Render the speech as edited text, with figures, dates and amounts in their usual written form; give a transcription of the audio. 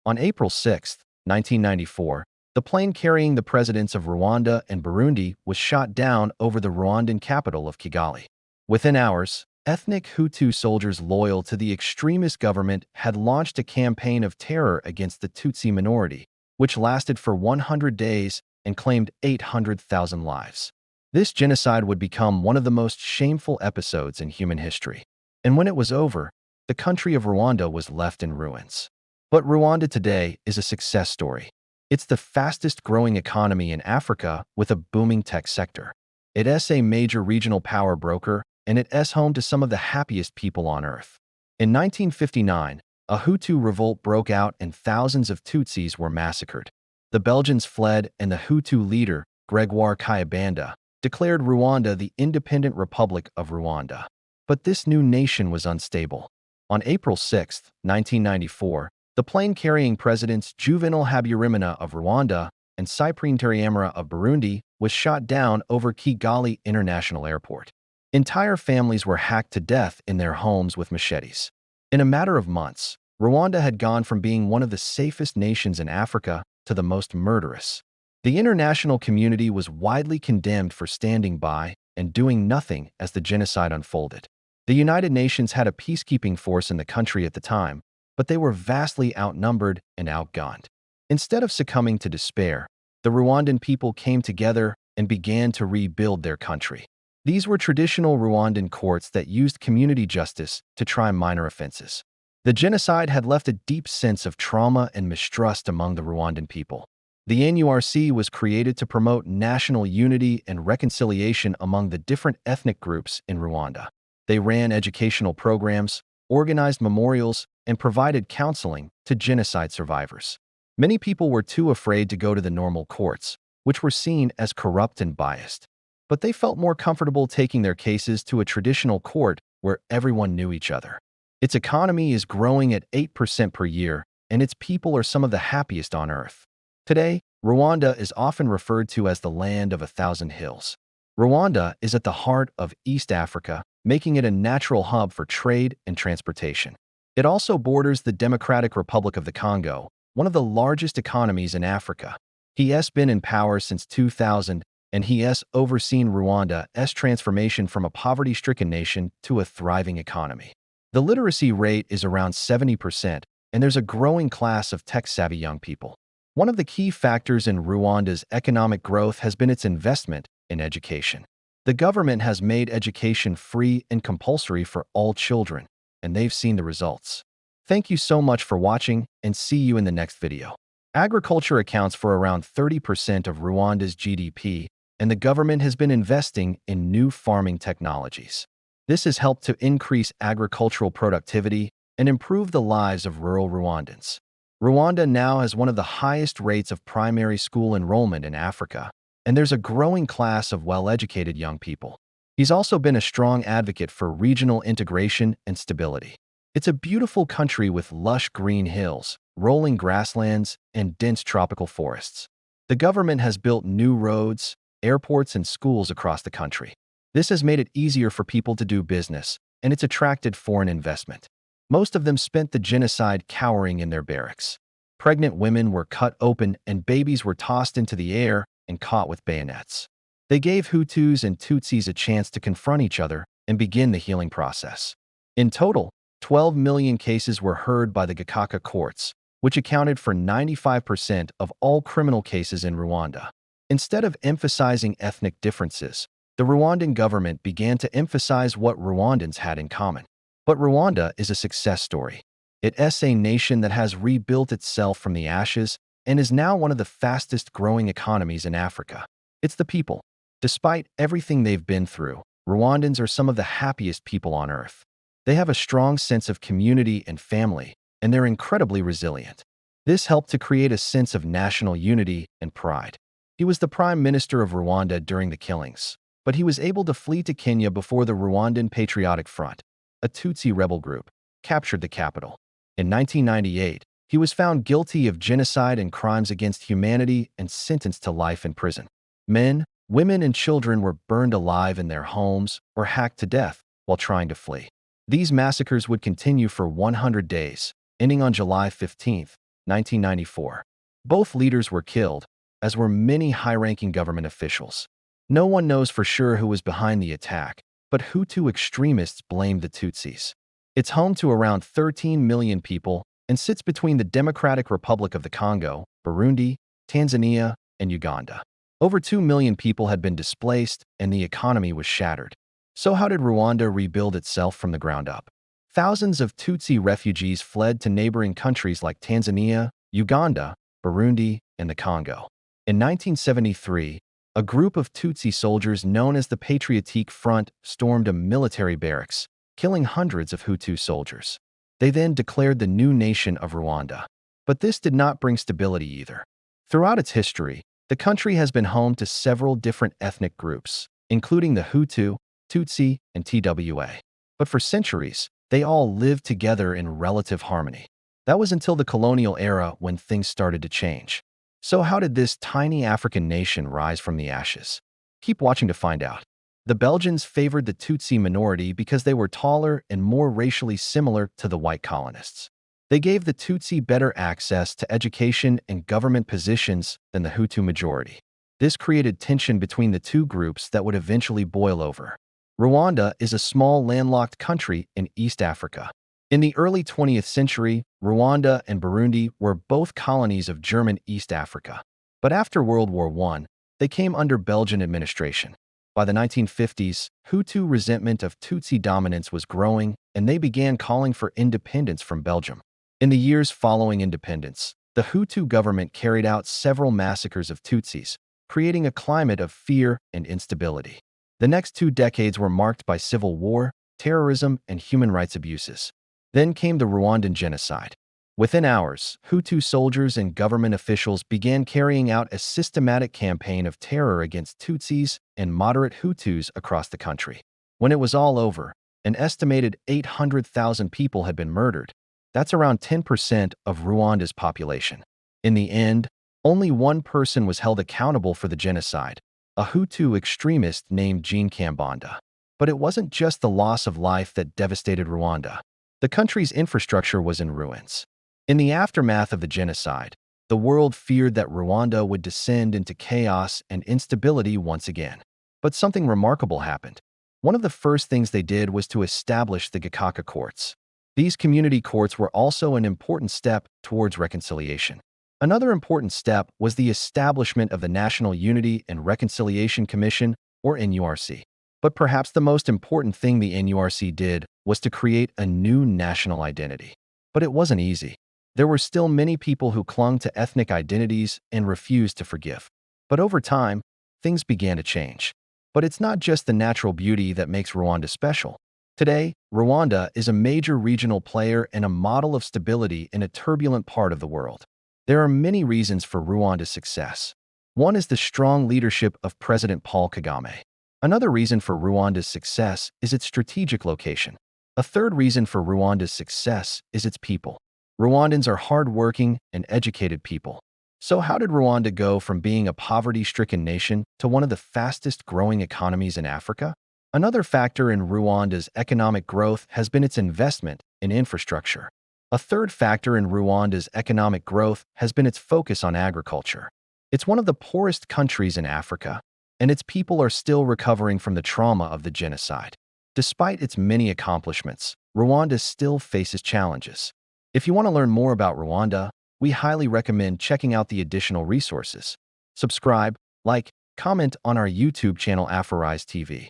On April 6, 1994, the plane carrying the presidents of Rwanda and Burundi was shot down over the Rwandan capital of Kigali. Within hours, ethnic Hutu soldiers loyal to the extremist government had launched a campaign of terror against the Tutsi minority, which lasted for 100 days and claimed 800,000 lives. This genocide would become one of the most shameful episodes in human history. And when it was over, the country of Rwanda was left in ruins. But Rwanda today is a success story. It's the fastest growing economy in Africa with a booming tech sector. It is a major regional power broker, and it is home to some of the happiest people on earth. In 1959, a Hutu revolt broke out and thousands of Tutsis were massacred. The Belgians fled and the Hutu leader, Gregoire Kayibanda, declared Rwanda the independent Republic of Rwanda. But this new nation was unstable. On April 6, 1994, the plane carrying Presidents Juvenal Habyarimana of Rwanda and Cyprien Ntaryamira of Burundi was shot down over Kigali International Airport. Entire families were hacked to death in their homes with machetes. In a matter of months, Rwanda had gone from being one of the safest nations in Africa to the most murderous. The international community was widely condemned for standing by and doing nothing as the genocide unfolded. The United Nations had a peacekeeping force in the country at the time, but they were vastly outnumbered and outgunned. Instead of succumbing to despair, the Rwandan people came together and began to rebuild their country. These were traditional Rwandan courts that used community justice to try minor offenses. The genocide had left a deep sense of trauma and mistrust among the Rwandan people. The NURC was created to promote national unity and reconciliation among the different ethnic groups in Rwanda. They ran educational programs, organized memorials, and provided counseling to genocide survivors. Many people were too afraid to go to the normal courts, which were seen as corrupt and biased. But they felt more comfortable taking their cases to a traditional court where everyone knew each other. Its economy is growing at 8% per year, and its people are some of the happiest on earth. Today, Rwanda is often referred to as the land of 1,000 hills. Rwanda is at the heart of East Africa, making it a natural hub for trade and transportation. It also borders the Democratic Republic of the Congo, one of the largest economies in Africa. He has been in power since 2000, and he has overseen Rwanda's transformation from a poverty-stricken nation to a thriving economy. The literacy rate is around 70%, and there's a growing class of tech-savvy young people. One of the key factors in Rwanda's economic growth has been its investment in education. The government has made education free and compulsory for all children, and they've seen the results. Thank you so much for watching, and see you in the next video. Agriculture accounts for around 30% of Rwanda's GDP, and the government has been investing in new farming technologies. This has helped to increase agricultural productivity and improve the lives of rural Rwandans. Rwanda now has one of the highest rates of primary school enrollment in Africa, and there's a growing class of well-educated young people. He's also been a strong advocate for regional integration and stability. It's a beautiful country with lush green hills, rolling grasslands, and dense tropical forests. The government has built new roads, airports, and schools across the country. This has made it easier for people to do business, and it's attracted foreign investment. Most of them spent the genocide cowering in their barracks. Pregnant women were cut open and babies were tossed into the air and caught with bayonets. They gave Hutus and Tutsis a chance to confront each other and begin the healing process. In total, 12 million cases were heard by the Gacaca courts, which accounted for 95% of all criminal cases in Rwanda. Instead of emphasizing ethnic differences, the Rwandan government began to emphasize what Rwandans had in common. But Rwanda is a success story. It is a nation that has rebuilt itself from the ashes and is now one of the fastest growing economies in Africa. It's the people. Despite everything they've been through, Rwandans are some of the happiest people on earth. They have a strong sense of community and family, and they're incredibly resilient. This helped to create a sense of national unity and pride. He was the Prime Minister of Rwanda during the killings, but he was able to flee to Kenya before the Rwandan Patriotic Front, a Tutsi rebel group, captured the capital. In 1998, he was found guilty of genocide and crimes against humanity and sentenced to life in prison. Men, women, and children were burned alive in their homes or hacked to death while trying to flee. These massacres would continue for 100 days, ending on July 15, 1994. Both leaders were killed, as were many high-ranking government officials. No one knows for sure who was behind the attack, but Hutu extremists blamed the Tutsis. It's home to around 13 million people and sits between the Democratic Republic of the Congo, Burundi, Tanzania, and Uganda. Over 2 million people had been displaced, and the economy was shattered. So how did Rwanda rebuild itself from the ground up? Thousands of Tutsi refugees fled to neighboring countries like Tanzania, Uganda, Burundi, and the Congo. In 1973, a group of Tutsi soldiers known as the Patriotic Front stormed a military barracks, killing hundreds of Hutu soldiers. They then declared the new nation of Rwanda. But this did not bring stability either. Throughout its history, the country has been home to several different ethnic groups, including the Hutu, Tutsi, and TWA. But for centuries, they all lived together in relative harmony. That was until the colonial era when things started to change. So how did this tiny African nation rise from the ashes? Keep watching to find out. The Belgians favored the Tutsi minority because they were taller and more racially similar to the white colonists. They gave the Tutsi better access to education and government positions than the Hutu majority. This created tension between the two groups that would eventually boil over. Rwanda is a small landlocked country in East Africa. In the early 20th century, Rwanda and Burundi were both colonies of German East Africa. But after World War I, they came under Belgian administration. By the 1950s, Hutu resentment of Tutsi dominance was growing, and they began calling for independence from Belgium. In the years following independence, the Hutu government carried out several massacres of Tutsis, creating a climate of fear and instability. The next 2 decades were marked by civil war, terrorism, and human rights abuses. Then came the Rwandan Genocide. Within hours, Hutu soldiers and government officials began carrying out a systematic campaign of terror against Tutsis and moderate Hutus across the country. When it was all over, an estimated 800,000 people had been murdered. That's around 10% of Rwanda's population. In the end, only one person was held accountable for the genocide, a Hutu extremist named Jean Kambanda. But it wasn't just the loss of life that devastated Rwanda. The country's infrastructure was in ruins. In the aftermath of the genocide, the world feared that Rwanda would descend into chaos and instability once again. But something remarkable happened. One of the first things they did was to establish the Gacaca courts. These community courts were also an important step towards reconciliation. Another important step was the establishment of the National Unity and Reconciliation Commission, or NURC. But perhaps the most important thing the NURC did was to create a new national identity. But it wasn't easy. There were still many people who clung to ethnic identities and refused to forgive. But over time, things began to change. But it's not just the natural beauty that makes Rwanda special. Today, Rwanda is a major regional player and a model of stability in a turbulent part of the world. There are many reasons for Rwanda's success. One is the strong leadership of President Paul Kagame. Another reason for Rwanda's success is its strategic location. A third reason for Rwanda's success is its people. Rwandans are hardworking and educated people. So how did Rwanda go from being a poverty-stricken nation to one of the fastest-growing economies in Africa? Another factor in Rwanda's economic growth has been its investment in infrastructure. A third factor in Rwanda's economic growth has been its focus on agriculture. It's one of the poorest countries in Africa, and its people are still recovering from the trauma of the genocide. Despite its many accomplishments, Rwanda still faces challenges. If you want to learn more about Rwanda, we highly recommend checking out the additional resources. Subscribe, like, comment on our YouTube channel Afrorize TV.